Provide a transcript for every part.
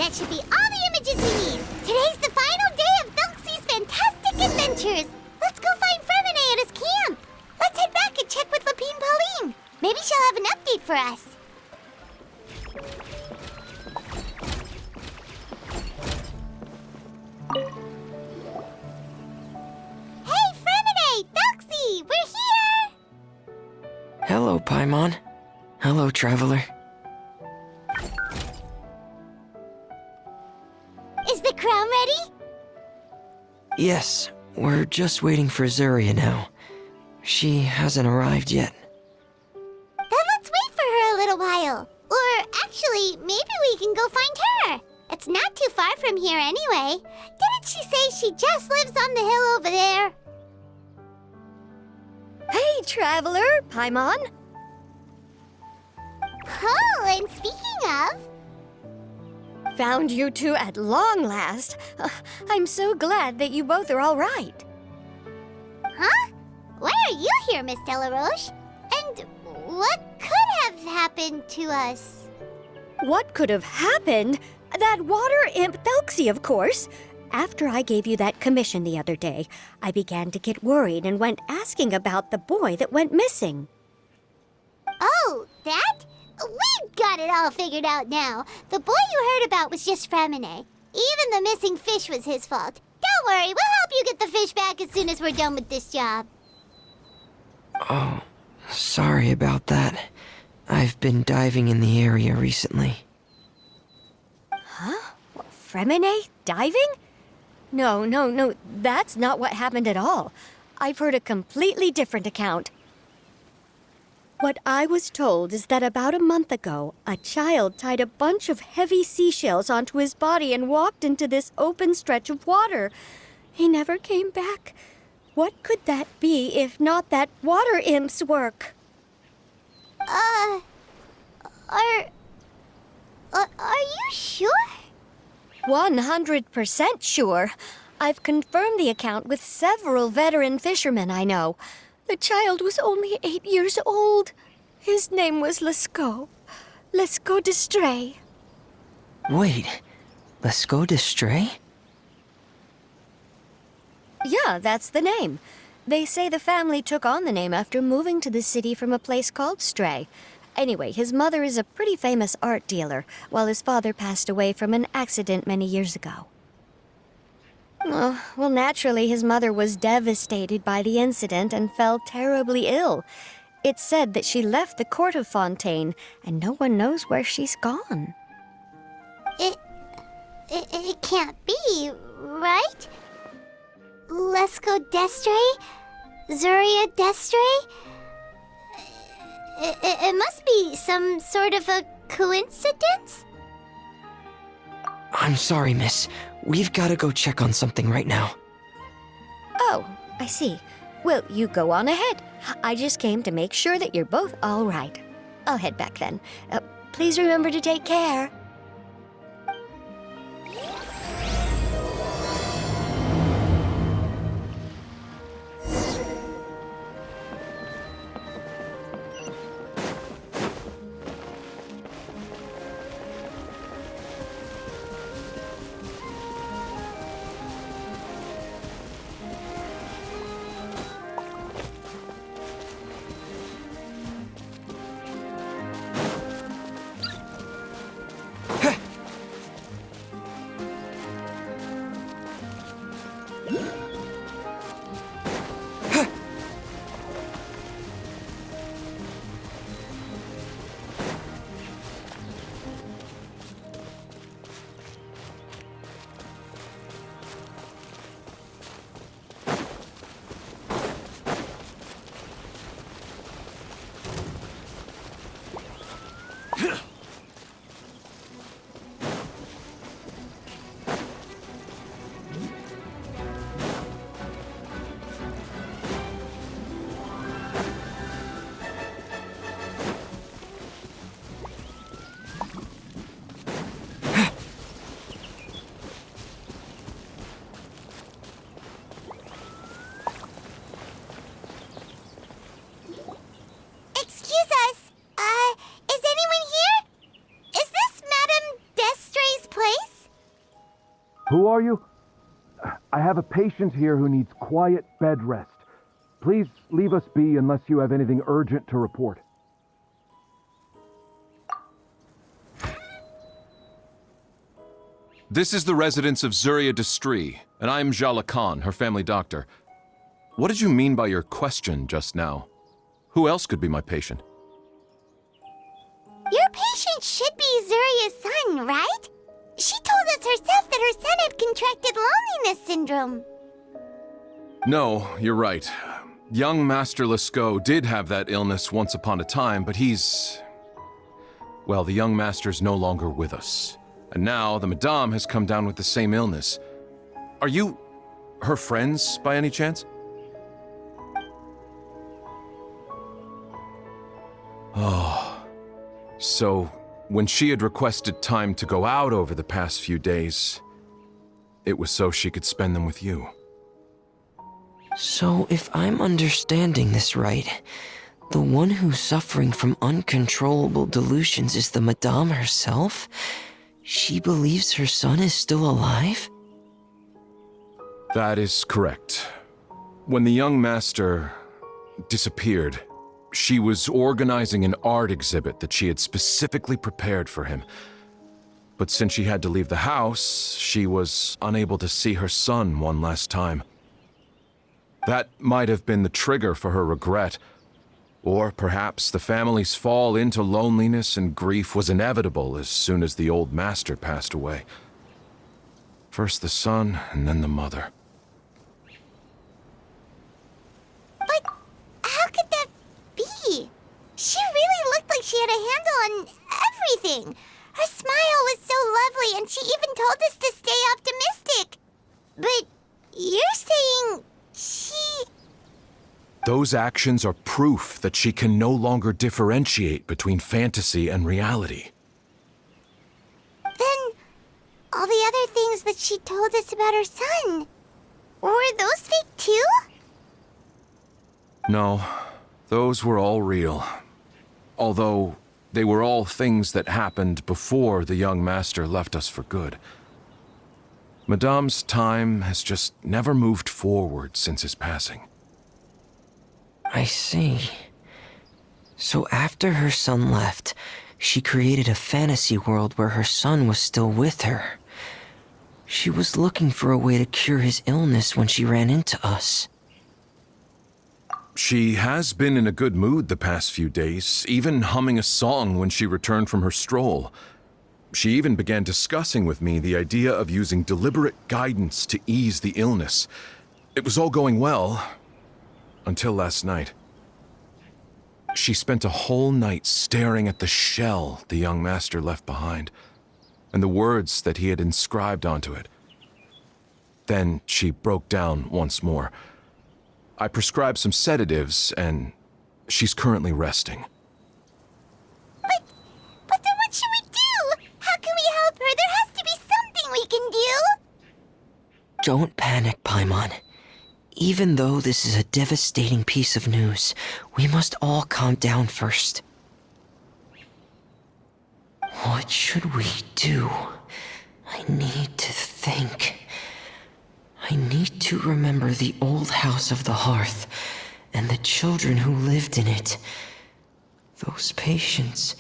That should be all the images we need. Today's the final day of Thelxie's fantastic adventures. Let's go find Fremine at his camp. Let's head back and check with Lapine Pauline. Maybe she'll have an update for us. Hey, Fremine! Thelxie! We're here! Hello, Paimon. Hello, Traveler. Is the crown ready? Yes, we're just waiting for Zuria now. She hasn't arrived yet. Then let's wait for her a little while. Or actually, maybe we can go find her. It's not too far from here anyway. Didn't she say she just lives on the hill over there? Hey, Traveler, Paimon. Oh, and speaking of... Found you two at long last. I'm so glad that you both are all right. Huh? Why are you here, Miss Delaroche? And what could have happened to us? What could have happened? That water imp Thelxie, of course. After I gave you that commission the other day, I began to get worried and went asking about the boy that went missing. Oh, that? We've got it all figured out now. The boy you heard about was just Fremine. Even the missing fish was his fault. Don't worry, we'll help you get the fish back as soon as we're done with this job. Oh, sorry about that. I've been diving in the area recently. Huh? Fremine? Diving? No, that's not what happened at all. I've heard a completely different account. What I was told is that about a month ago, a child tied a bunch of heavy seashells onto his body and walked into this open stretch of water. He never came back. What could that be if not that water imp's work? Are you sure? 100% sure. I've confirmed the account with several veteran fishermen I know. The child was only 8 years old. His name was Lescaut. Lescaut d'Estray. Wait, Lescaut d'Estray? Yeah, that's the name. They say the family took on the name after moving to the city from a place called Stray. Anyway, his mother is a pretty famous art dealer, while his father passed away from an accident many years ago. Oh, well, naturally, his mother was devastated by the incident and fell terribly ill. It's said that she left the court of Fontaine, and no one knows where she's gone. It can't be, right? Lescaut d'Estray? Zuria d'Estray? It must be some sort of a coincidence? I'm sorry, miss. We've got to go check on something right now. Oh, I see. Well, you go on ahead. I just came to make sure that you're both all right. I'll head back then. Please remember to take care. Who are you? I have a patient here who needs quiet bed rest. Please leave us be unless you have anything urgent to report. This is the residence of Zuria Destri, and I'm Jala Khan, her family doctor. What did you mean by your question just now? Who else could be my patient? Your patient should be Zuria's son, right? She told us herself that her son had contracted loneliness syndrome. No, you're right. Young Master Lescaut did have that illness once upon a time, but well, the young master's no longer with us. And now the Madame has come down with the same illness. Are you her friends by any chance? Oh, so when she had requested time to go out over the past few days, it was so she could spend them with you. So, if I'm understanding this right, the one who's suffering from uncontrollable delusions is the Madame herself? She believes her son is still alive? That is correct. When the young master disappeared, she was organizing an art exhibit that she had specifically prepared for him. But since she had to leave the house, she was unable to see her son one last time. That might have been the trigger for her regret. Or perhaps the family's fall into loneliness and grief was inevitable as soon as the old master passed away. First the son, and then the mother. But how could that be? She really looked like she had a handle on everything. Her smile was so lovely, and she even told us to stay optimistic. But you're saying she... Those actions are proof that she can no longer differentiate between fantasy and reality. Then, all the other things that she told us about her son, were those fake too? No, those were all real. Although, they were all things that happened before the young master left us for good. Madame's time has just never moved forward since his passing. I see. So after her son left, she created a fantasy world where her son was still with her. She was looking for a way to cure his illness when she ran into us. She has been in a good mood the past few days, even humming a song when she returned from her stroll. She even began discussing with me the idea of using deliberate guidance to ease the illness. It was all going well, until last night. She spent a whole night staring at the shell the young master left behind, and the words that he had inscribed onto it. Then she broke down once more. I prescribed some sedatives, and she's currently resting. But then what should we do? How can we help her? There has to be something we can do! Don't panic, Paimon. Even though this is a devastating piece of news, we must all calm down first. What should we do? I need to think. I need to remember the old house of the hearth and the children who lived in it. Those patients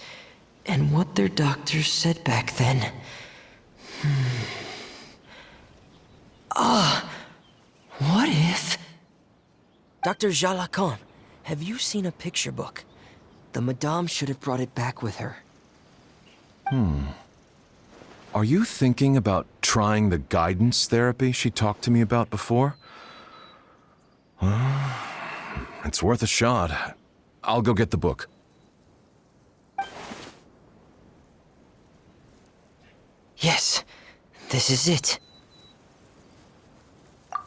and what their doctors said back then. What if... Dr. Jala Khan, have you seen a picture book? The Madame should have brought it back with her. Are you thinking about trying the guidance therapy she talked to me about before? It's worth a shot. I'll go get the book. Yes, this is it.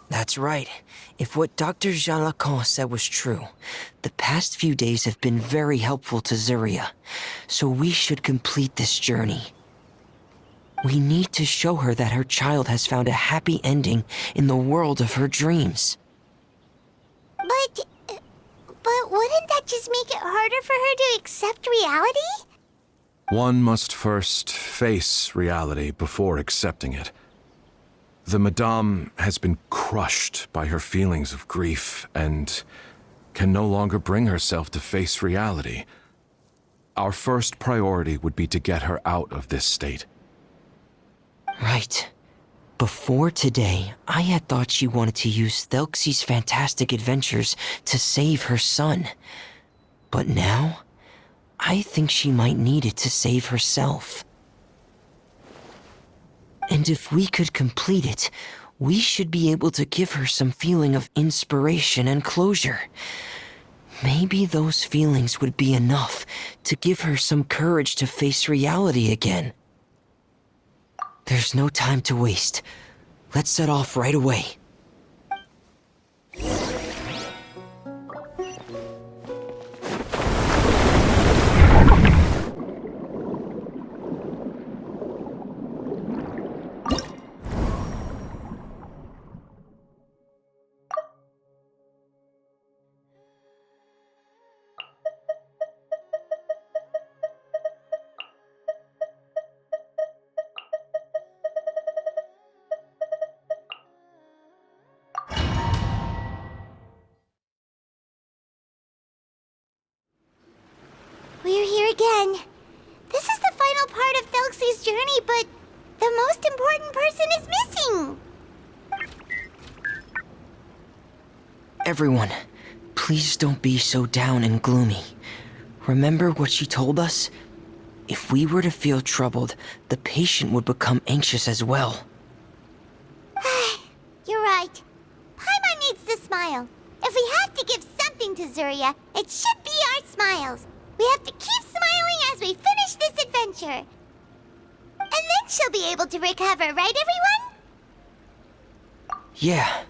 That's right. If what Dr. Jean Lacan said was true, the past few days have been very helpful to Zuria, so we should complete this journey. We need to show her that her child has found a happy ending in the world of her dreams. But wouldn't that just make it harder for her to accept reality? One must first face reality before accepting it. The Madame has been crushed by her feelings of grief and can no longer bring herself to face reality. Our first priority would be to get her out of this state. Right. Before today, I had thought she wanted to use Thelxie's fantastic adventures to save her son. But now, I think she might need it to save herself. And if we could complete it, we should be able to give her some feeling of inspiration and closure. Maybe those feelings would be enough to give her some courage to face reality again. There's no time to waste. Let's set off right away. We're here again. This is the final part of Thelxie's journey, but the most important person is missing. Everyone, please don't be so down and gloomy. Remember what she told us? If we were to feel troubled, the patient would become anxious as well. You're right. Paimon needs to smile. If we have to give something to Zuria, it should be our smiles. We have to keep smiling as we finish this adventure. And then she'll be able to recover, right, everyone? Yeah,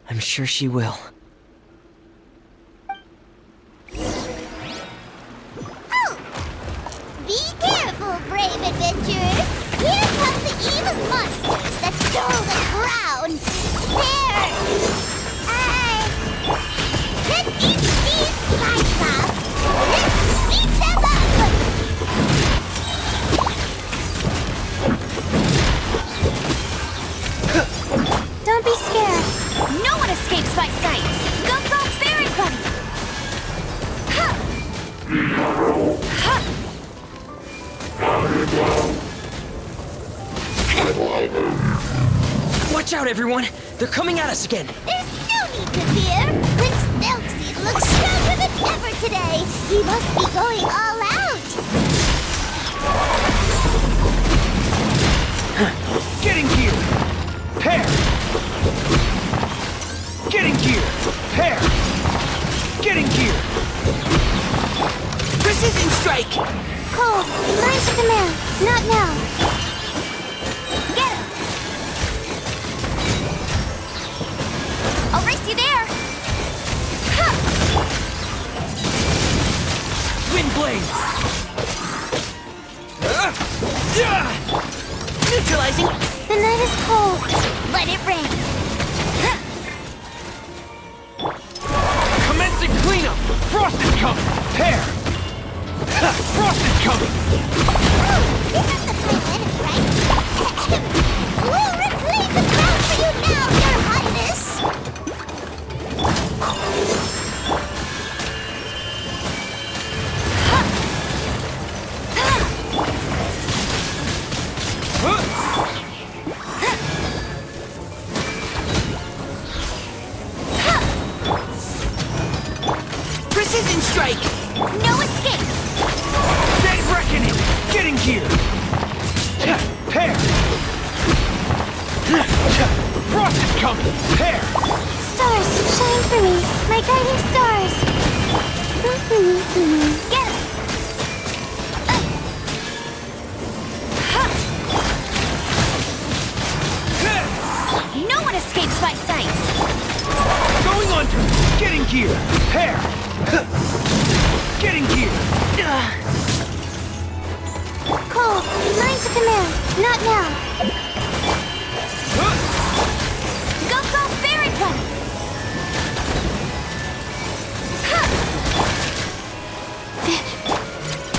I'm sure she will. Oh! Be careful, brave adventurers! Here come the evil monsters that stole the crown! There! Let's eat these Cyclops! Let's eat them up! Don't be scared. No one escapes my sights. Go, go, very buddy. Watch out, everyone! They're coming at us again! There's no need to fear! Prince Thelxie looks stronger than ever today! He must be going all out! Getting gear! Pair! Getting gear! Pair! Getting gear! Precision strike! Cole, line to command. Not now. Get him. I'll race you there. Wind blade! Neutralizing! The night is cold. Let it rain. Commencing cleanup! Frost is coming! Pair! Frost is coming! Oh, this is the plan, right? We'll reclaim the crown for you now, Your Highness! Precision strike! No escape. Dead reckoning! Getting gear! Pair! Frost is coming! Pair! Stars, shine for me, my guiding stars! Get him. No one escapes my sights. Going under! Getting gear! Pair! Getting gear! Cole, line to command. Not now. Go, go, very buddy.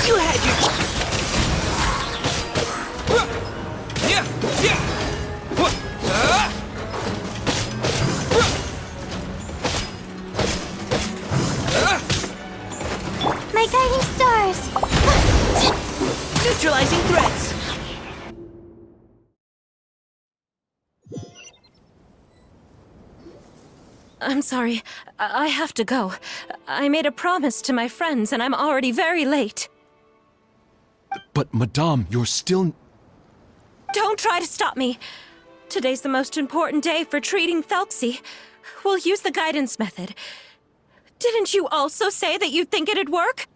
You had your... Yeah! Yeah! I'm sorry. I have to go. I made a promise to my friends, and I'm already very late. But, Madame, you're still... Don't try to stop me. Today's the most important day for treating Thelxie. We'll use the guidance method. Didn't you also say that you'd think it'd work?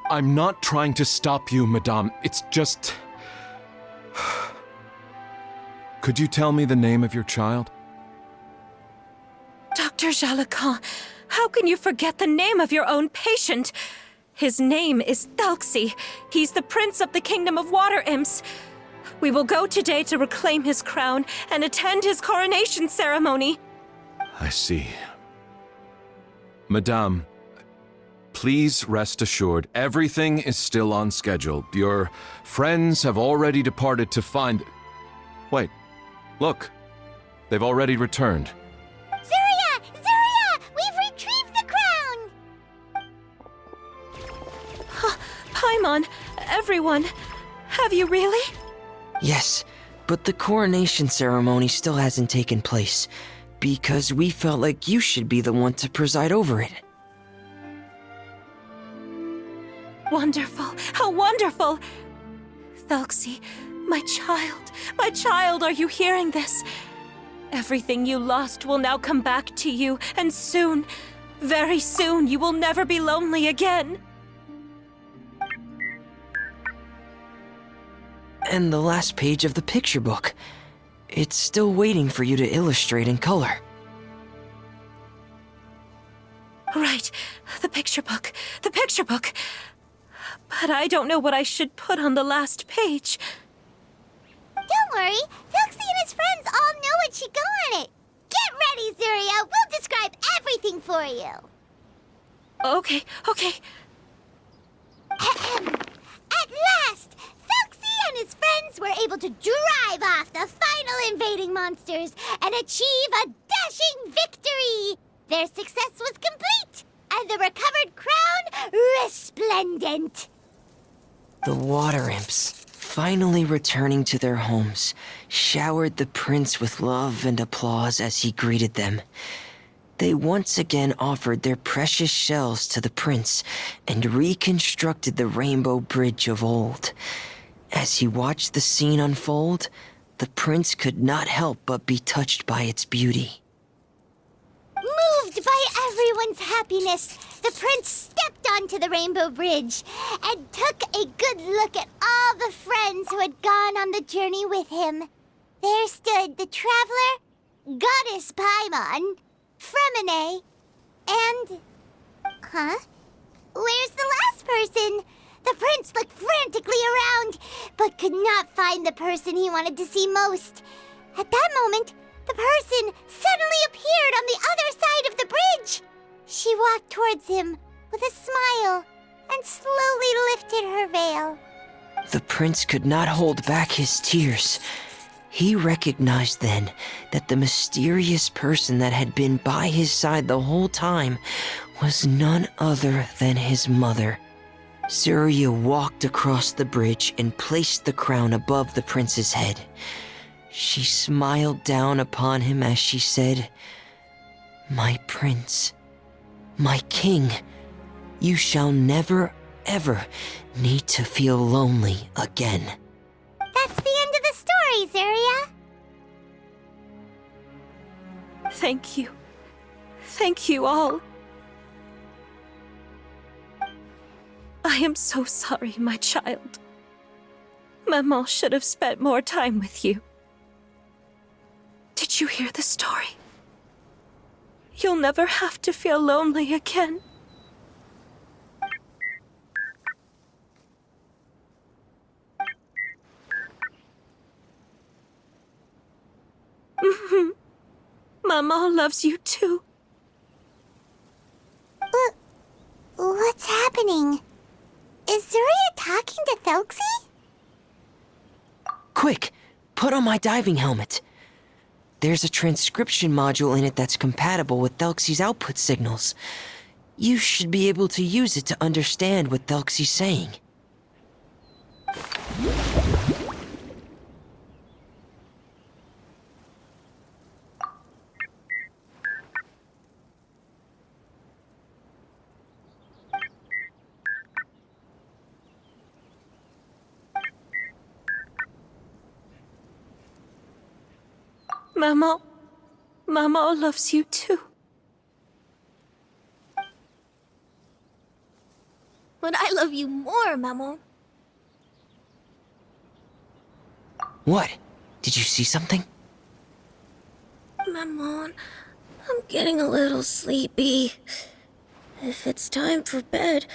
I'm not trying to stop you, Madame. It's just... Could you tell me the name of your child? Dr. Jalacan, how can you forget the name of your own patient? His name is Thelxie. He's the prince of the kingdom of water imps. We will go today to reclaim his crown and attend his coronation ceremony. I see. Madame, please rest assured, everything is still on schedule. Your friends have already departed to find... Wait, look. They've already returned. Zuria! Zuria! We've retrieved the crown! Paimon, everyone, have you really? Yes, but the coronation ceremony still hasn't taken place, because we felt like you should be the one to preside over it. Wonderful, how wonderful! Thelxie, my child, are you hearing this? Everything you lost will now come back to you, and soon, very soon, you will never be lonely again. And the last page of the picture book. It's still waiting for you to illustrate in color. Right, the picture book. But I don't know what I should put on the last page. Don't worry, Thelxie and his friends all know what should go on it. Get ready, Zuria. We'll describe everything for you. Okay. At last, Thelxie and his friends were able to drive off the final invading monsters and achieve a dashing victory. Their success was complete, and the recovered crown resplendent. The water imps, finally returning to their homes, showered the prince with love and applause as he greeted them. They once again offered their precious shells to the prince and reconstructed the rainbow bridge of old. As he watched the scene unfold, the prince could not help but be touched by its beauty. Moved by everyone's happiness, the prince stepped onto the rainbow bridge and took a good look at all the friends who had gone on the journey with him. There stood the traveler, Goddess Paimon, Fremine, and... Huh? Where's the last person? The prince looked frantically around, but could not find the person he wanted to see most. At that moment, the person suddenly appeared on the other side of the bridge. She walked towards him with a smile and slowly lifted her veil. The prince could not hold back his tears. He recognized then that the mysterious person that had been by his side the whole time was none other than his mother. Zuria walked across the bridge and placed the crown above the prince's head. She smiled down upon him as she said, "My prince, my king, you shall never, ever need to feel lonely again." That's the end of the story, Zuria. Thank you. Thank you all. I am so sorry, my child. Maman should have spent more time with you. Did you hear the story? You'll never have to feel lonely again. Maman loves you too. What's happening? Is Zuria talking to Thelxie? Quick, put on my diving helmet. There's a transcription module in it that's compatible with Thelxie's output signals. You should be able to use it to understand what Thelxie's saying. Maman. Maman loves you too. But I love you more, Maman. What? Did you see something? Maman, I'm getting a little sleepy. If it's time for bed,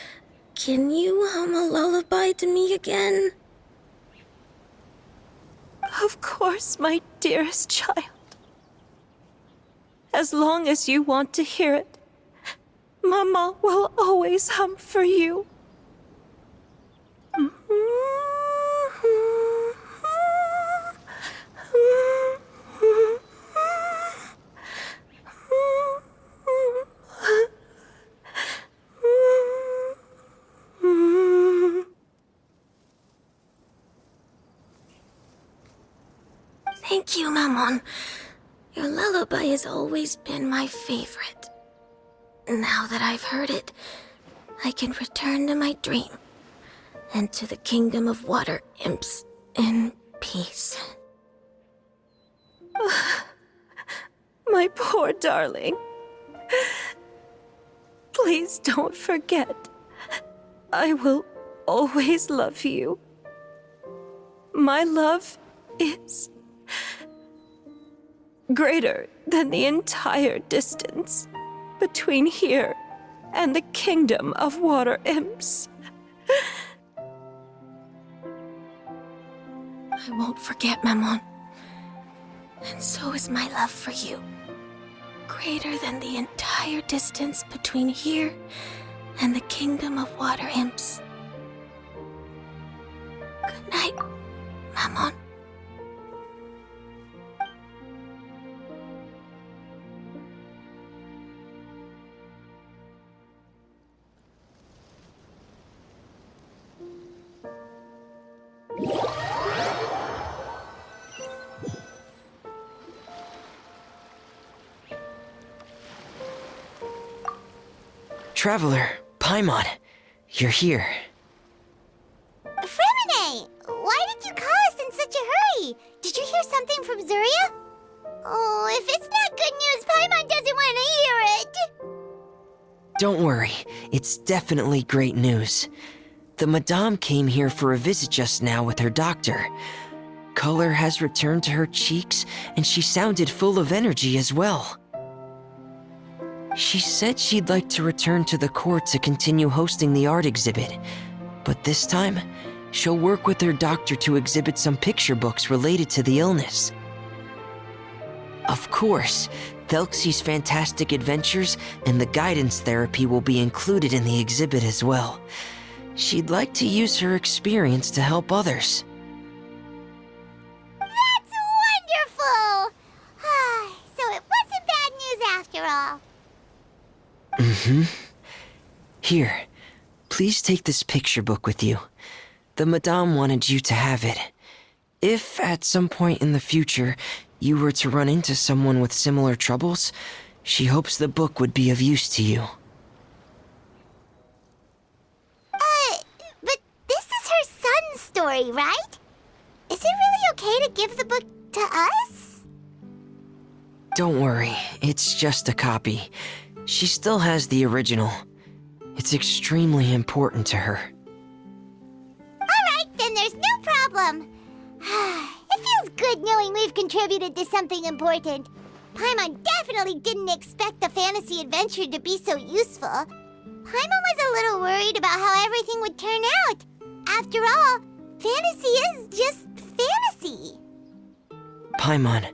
can you hum a lullaby to me again? Of course, my dearest child. As long as you want to hear it, Mama will always hum for you. Thank you, Maman. Your lullaby has always been my favorite. Now that I've heard it, I can return to my dream and to the kingdom of water imps in peace. My poor darling. Please don't forget. I will always love you. My love is greater than the entire distance between here and the kingdom of water imps. I won't forget, Maman. And so is my love for you. Greater than the entire distance between here and the kingdom of water imps. Good night, Maman. Traveler, Paimon, you're here. Fremine! Why did you call us in such a hurry? Did you hear something from Zuria? Oh, if it's not good news, Paimon doesn't want to hear it! Don't worry, it's definitely great news. The Madame came here for a visit just now with her doctor. Color has returned to her cheeks, and she sounded full of energy as well. She said she'd like to return to the court to continue hosting the art exhibit, but this time, she'll work with her doctor to exhibit some picture books related to the illness. Of course, Thelxie's fantastic adventures and the guidance therapy will be included in the exhibit as well. She'd like to use her experience to help others. That's wonderful! So it wasn't bad news after all. Here, please take this picture book with you. The Madame wanted you to have it. If at some point in the future you were to run into someone with similar troubles, she hopes the book would be of use to you. But this is her son's story, right? Is it really okay to give the book to us? Don't worry, it's just a copy. She still has the original. It's extremely important to her. Alright, then there's no problem. It feels good knowing we've contributed to something important. Paimon definitely didn't expect the fantasy adventure to be so useful. Paimon was a little worried about how everything would turn out. After all, fantasy is just fantasy. Paimon,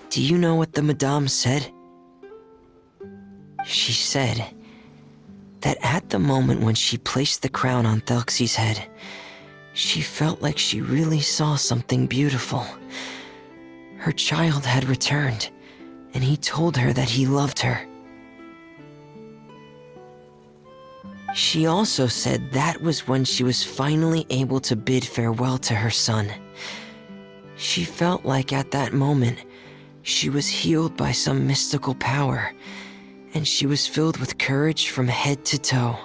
do you know what the Madame said? She said that at the moment when she placed the crown on Thelxie's head, she felt like she really saw something beautiful. Her child had returned, and he told her that he loved her. She also said that was when she was finally able to bid farewell to her son. She felt like at that moment, she was healed by some mystical power, and she was filled with courage from head to toe.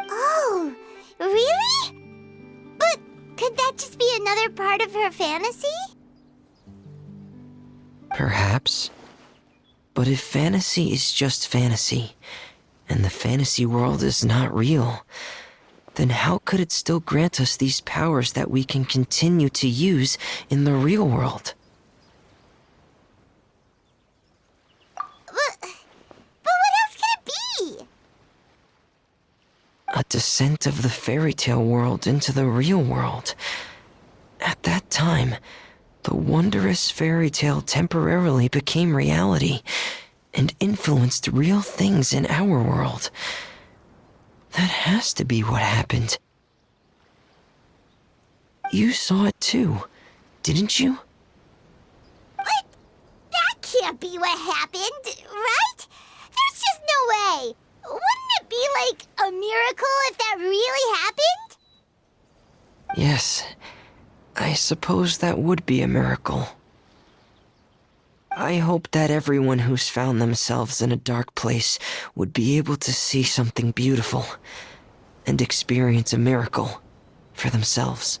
Oh, really? But could that just be another part of her fantasy? Perhaps. But if fantasy is just fantasy, and the fantasy world is not real, then how could it still grant us these powers that we can continue to use in the real world? But what else could it be? A descent of the fairy tale world into the real world. At that time, the wondrous fairy tale temporarily became reality and influenced real things in our world. That has to be what happened. You saw it too, didn't you? What? That can't be what happened, right? There's just no way. Wouldn't it be like a miracle if that really happened? Yes, I suppose that would be a miracle. I hope that everyone who's found themselves in a dark place would be able to see something beautiful and experience a miracle for themselves.